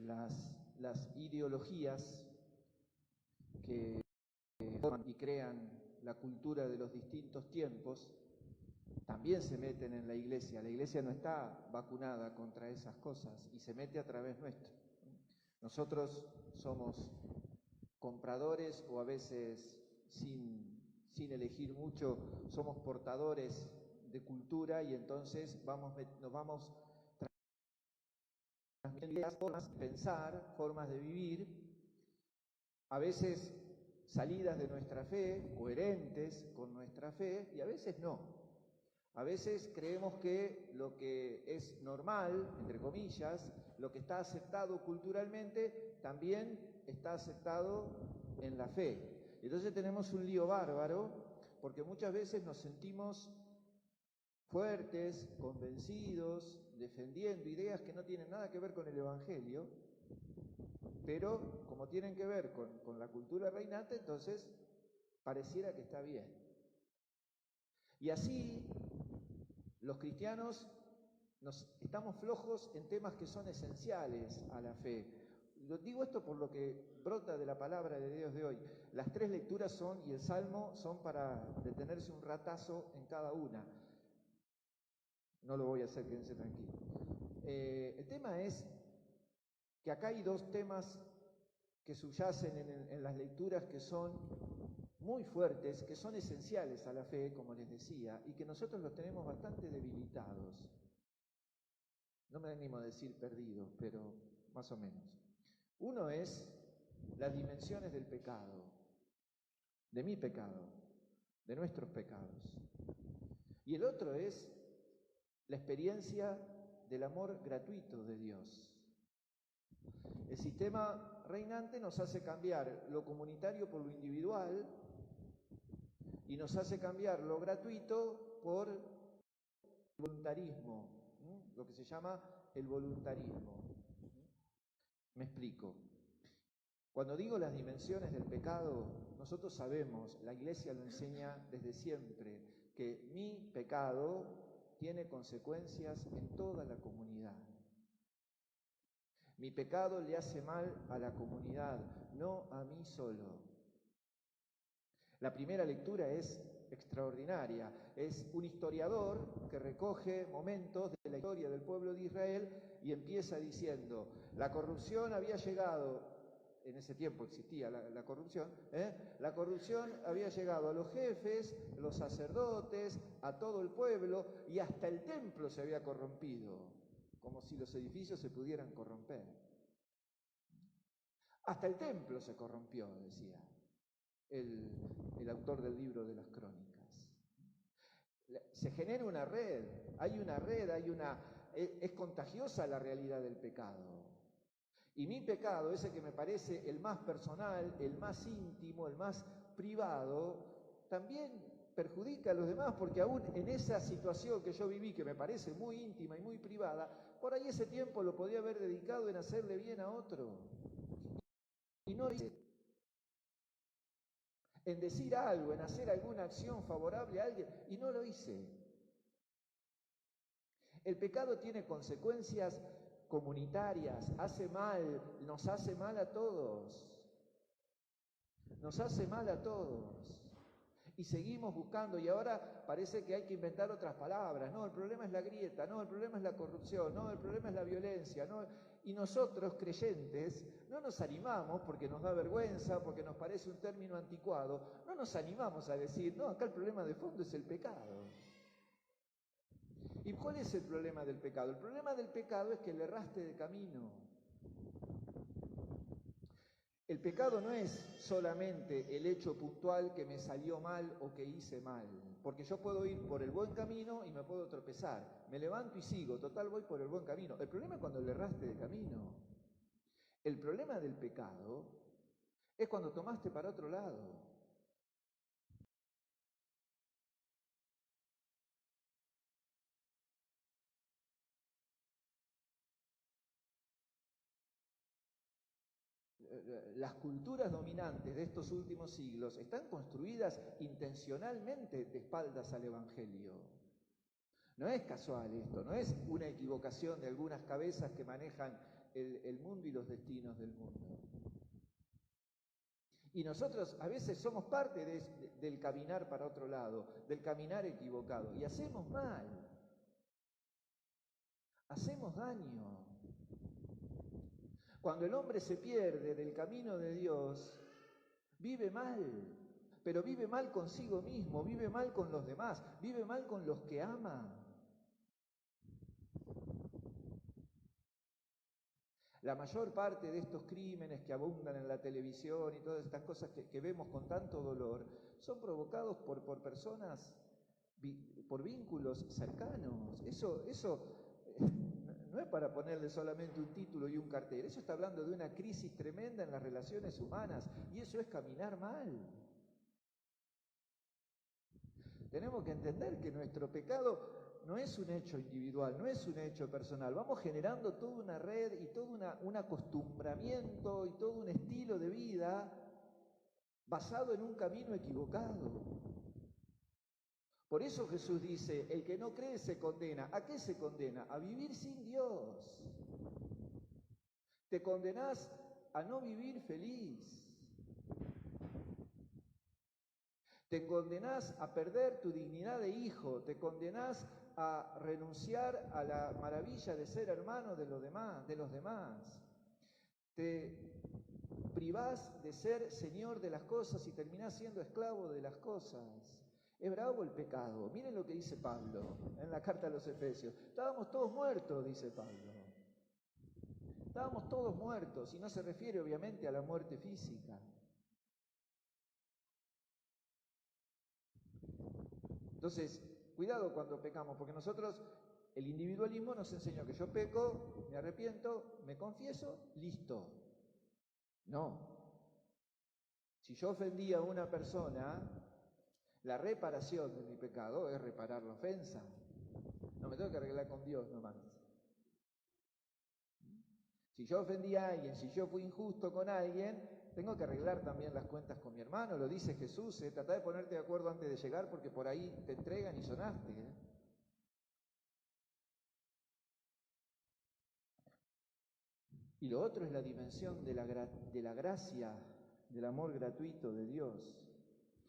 las ideologías que forman y crean la cultura de los distintos tiempos también se meten en la iglesia. La iglesia no está vacunada contra esas cosas y se mete a través nuestro. Nosotros somos compradores o a veces sin elegir mucho, somos portadores de cultura y entonces nos vamos transmitiendo formas de pensar, formas de vivir, a veces salidas de nuestra fe, coherentes con nuestra fe, y a veces no. A veces creemos que lo que es normal, entre comillas, lo que está aceptado culturalmente, también está aceptado en la fe. Entonces tenemos un lío bárbaro, porque muchas veces nos sentimos fuertes, convencidos, defendiendo ideas que no tienen nada que ver con el Evangelio, pero como tienen que ver con la cultura reinante, entonces pareciera que está bien. Y así los cristianos estamos flojos en temas que son esenciales a la fe. Digo esto por lo que brota de la palabra de Dios de hoy. Las 3 lecturas y el Salmo son para detenerse un ratazo en cada una. No lo voy a hacer, quédense tranquilos. El tema es que acá hay 2 temas que subyacen en las lecturas que son muy fuertes, que son esenciales a la fe, como les decía, y que nosotros los tenemos bastante debilitados. No me animo a decir perdidos, pero más o menos. Uno es las dimensiones del pecado, de mi pecado, de nuestros pecados. Y el otro es la experiencia del amor gratuito de Dios. El sistema reinante nos hace cambiar lo comunitario por lo individual y nos hace cambiar lo gratuito por voluntarismo, lo que se llama el voluntarismo. Me explico. Cuando digo las dimensiones del pecado, nosotros sabemos, la Iglesia lo enseña desde siempre, que mi pecado tiene consecuencias en toda la comunidad. Mi pecado le hace mal a la comunidad, no a mí solo. La primera lectura es extraordinaria. Es un historiador que recoge momentos de la historia del pueblo de Israel y empieza diciendo, la corrupción había llegado, en ese tiempo existía la corrupción, la corrupción había llegado a los jefes, los sacerdotes, a todo el pueblo y hasta el templo se había corrompido. Como si los edificios se pudieran corromper. Hasta el templo se corrompió, decía el autor del libro de las Crónicas. Se genera una red, es contagiosa la realidad del pecado. Y mi pecado, ese que me parece el más personal, el más íntimo, el más privado, también perjudica a los demás, porque aún en esa situación que yo viví, que me parece muy íntima y muy privada, por ahí ese tiempo lo podía haber dedicado en hacerle bien a otro. Y no lo hice. En decir algo, en hacer alguna acción favorable a alguien, y no lo hice. El pecado tiene consecuencias comunitarias, nos hace mal a todos. Nos hace mal a todos. Y seguimos buscando, y ahora parece que hay que inventar otras palabras. No, el problema es la grieta, no, el problema es la corrupción, no, el problema es la violencia, no. Y nosotros, creyentes, no nos animamos, porque nos da vergüenza, porque nos parece un término anticuado, no nos animamos a decir, no, acá el problema de fondo es el pecado. ¿Y cuál es el problema del pecado? El problema del pecado es que le erraste de camino. El pecado no es solamente el hecho puntual que me salió mal o que hice mal, porque yo puedo ir por el buen camino y me puedo tropezar. Me levanto y sigo, total voy por el buen camino. El problema es cuando le erraste de camino. El problema del pecado es cuando tomaste para otro lado. Las culturas dominantes de estos últimos siglos están construidas intencionalmente de espaldas al Evangelio. No es casual esto, no es una equivocación de algunas cabezas que manejan el mundo y los destinos del mundo. Y nosotros a veces somos parte del caminar para otro lado, del caminar equivocado, y hacemos mal, hacemos daño. Cuando el hombre se pierde del camino de Dios, vive mal, pero vive mal consigo mismo, vive mal con los demás, vive mal con los que ama. La mayor parte de estos crímenes que abundan en la televisión y todas estas cosas que vemos con tanto dolor, son provocados por personas, por vínculos cercanos. Eso no es para ponerle solamente un título y un cartel, eso está hablando de una crisis tremenda en las relaciones humanas, y eso es caminar mal. Tenemos que entender que nuestro pecado no es un hecho individual, no es un hecho personal. Vamos generando toda una red y todo un acostumbramiento y todo un estilo de vida basado en un camino equivocado. Por eso Jesús dice, el que no cree se condena. ¿A qué se condena? A vivir sin Dios. Te condenás a no vivir feliz. Te condenás a perder tu dignidad de hijo, te condenás a renunciar a la maravilla de ser hermano de los demás. Te privás de ser señor de las cosas y terminás siendo esclavo de las cosas. Es bravo el pecado. Miren lo que dice Pablo en la carta a los Efesios. Estábamos todos muertos, dice Pablo. Estábamos todos muertos, y no se refiere obviamente a la muerte física. Entonces, cuidado cuando pecamos, porque nosotros, el individualismo nos enseñó que yo peco, me arrepiento, me confieso, listo. No. Si yo ofendí a una persona, la reparación de mi pecado es reparar la ofensa. No me tengo que arreglar con Dios nomás. Si yo ofendí a alguien, si yo fui injusto con alguien, tengo que arreglar también las cuentas con mi hermano, lo dice Jesús, trata de ponerte de acuerdo antes de llegar porque por ahí te entregan y sonaste. Y lo otro es la dimensión de la gracia, del amor gratuito de Dios.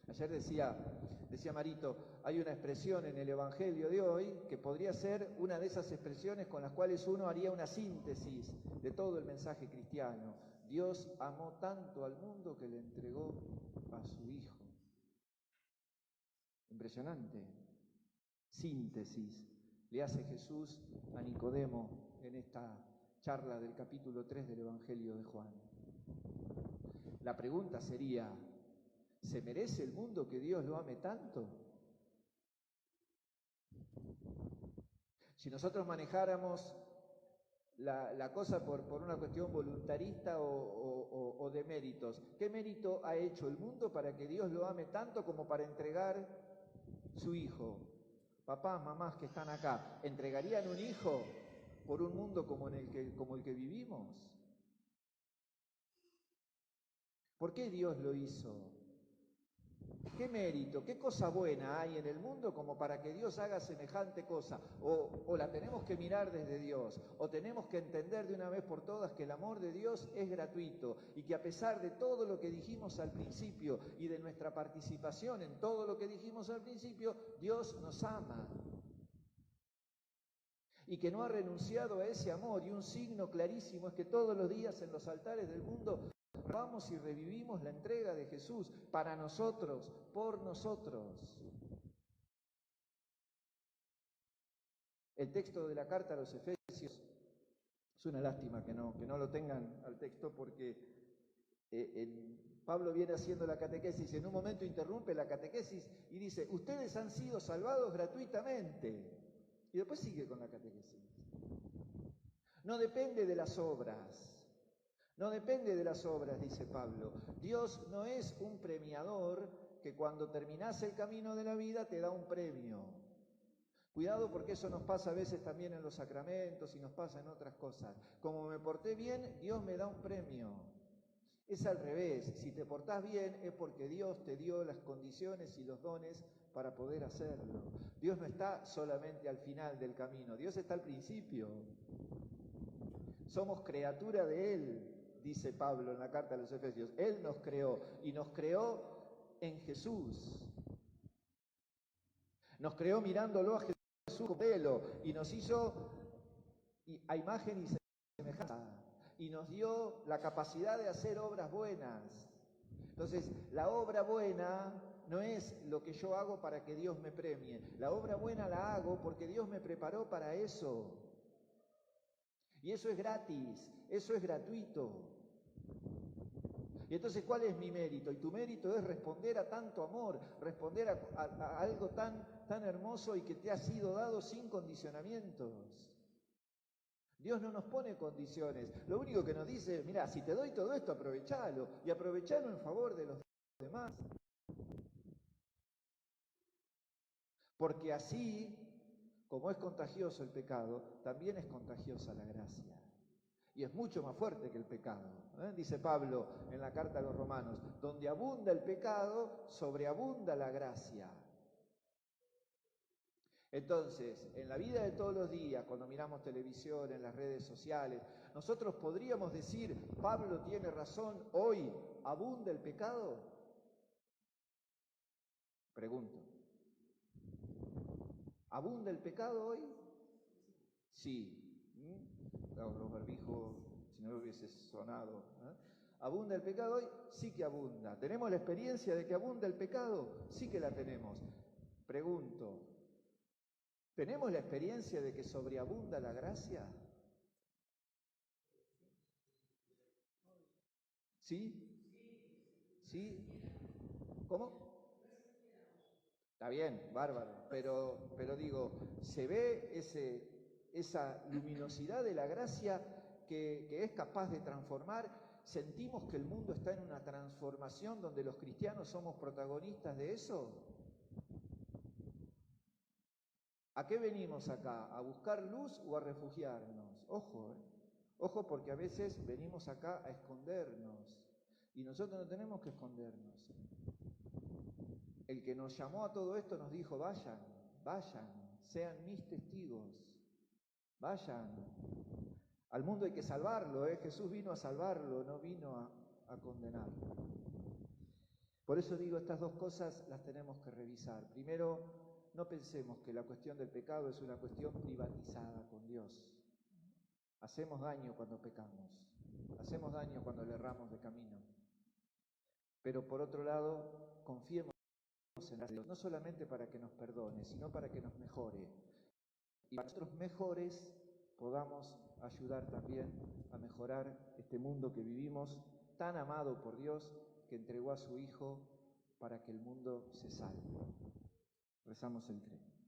Ayer decía Marito, hay una expresión en el Evangelio de hoy que podría ser una de esas expresiones con las cuales uno haría una síntesis de todo el mensaje cristiano. Dios amó tanto al mundo que le entregó a su Hijo. Impresionante. Síntesis le hace Jesús a Nicodemo en esta charla del capítulo 3 del Evangelio de Juan. La pregunta sería, ¿se merece el mundo que Dios lo ame tanto? Si nosotros manejáramos la cosa por una cuestión voluntarista o de méritos, ¿qué mérito ha hecho el mundo para que Dios lo ame tanto como para entregar su Hijo? Papás, mamás que están acá, ¿entregarían un hijo por un mundo como el que vivimos? ¿Por qué Dios lo hizo? ¿Qué mérito, qué cosa buena hay en el mundo como para que Dios haga semejante cosa? O la tenemos que mirar desde Dios, o tenemos que entender de una vez por todas que el amor de Dios es gratuito y que a pesar de todo lo que dijimos al principio y de nuestra participación en todo lo que dijimos al principio, Dios nos ama. Y que no ha renunciado a ese amor, y un signo clarísimo es que todos los días en los altares del mundo vamos y revivimos la entrega de Jesús para nosotros, por nosotros. El texto de la carta a los Efesios, es una lástima que no lo tengan al texto porque Pablo viene haciendo la catequesis, en un momento interrumpe la catequesis y dice, ustedes han sido salvados gratuitamente. Y después sigue con la catequesis. No depende de las obras. No depende de las obras, dice Pablo. Dios no es un premiador que cuando terminás el camino de la vida te da un premio. Cuidado porque eso nos pasa a veces también en los sacramentos y nos pasa en otras cosas. Como me porté bien, Dios me da un premio. Es al revés. Si te portás bien es porque Dios te dio las condiciones y los dones para poder hacerlo. Dios no está solamente al final del camino, Dios está al principio. Somos criatura de Él, dice Pablo en la carta a los Efesios. Él nos creó y nos creó en Jesús. Nos creó mirándolo a Jesús como modelo y nos hizo a imagen y semejanza y nos dio la capacidad de hacer obras buenas. Entonces, la obra buena no es lo que yo hago para que Dios me premie. La obra buena la hago porque Dios me preparó para eso. Y eso es gratis, eso es gratuito. Y entonces, ¿cuál es mi mérito? Y tu mérito es responder a tanto amor, responder a algo tan hermoso y que te ha sido dado sin condicionamientos. Dios no nos pone condiciones. Lo único que nos dice, mira, si te doy todo esto, aprovechalo. Y aprovechalo en favor de los demás. Porque así, como es contagioso el pecado, también es contagiosa la gracia. Y es mucho más fuerte que el pecado. Dice Pablo en la carta a los Romanos, donde abunda el pecado, sobreabunda la gracia. Entonces, en la vida de todos los días, cuando miramos televisión, en las redes sociales, nosotros podríamos decir, Pablo tiene razón, hoy abunda el pecado. Pregunto, ¿abunda el pecado hoy? Sí. Los barbijos, si no hubiese sonado. ¿Abunda el pecado hoy? Sí que abunda. ¿Tenemos la experiencia de que abunda el pecado? Sí que la tenemos. Pregunto, ¿tenemos la experiencia de que sobreabunda la gracia? ¿Sí? ¿Sí? ¿Cómo? Está bien, bárbaro, pero digo, ¿se ve esa luminosidad de la gracia que es capaz de transformar? ¿Sentimos que el mundo está en una transformación donde los cristianos somos protagonistas de eso? ¿A qué venimos acá? ¿A buscar luz o a refugiarnos? Ojo, Ojo, porque a veces venimos acá a escondernos y nosotros no tenemos que escondernos. El que nos llamó a todo esto nos dijo, vayan, sean mis testigos, vayan. Al mundo hay que salvarlo, Jesús vino a salvarlo, no vino a condenarlo. Por eso digo, estas dos cosas las tenemos que revisar. Primero, no pensemos que la cuestión del pecado es una cuestión privatizada con Dios. Hacemos daño cuando pecamos, hacemos daño cuando le erramos de camino. Pero por otro lado, confiemos en Dios, no solamente para que nos perdone, sino para que nos mejore. Y para que nosotros mejores podamos ayudar también a mejorar este mundo que vivimos, tan amado por Dios, que entregó a su Hijo para que el mundo se salve. Rezamos el credo.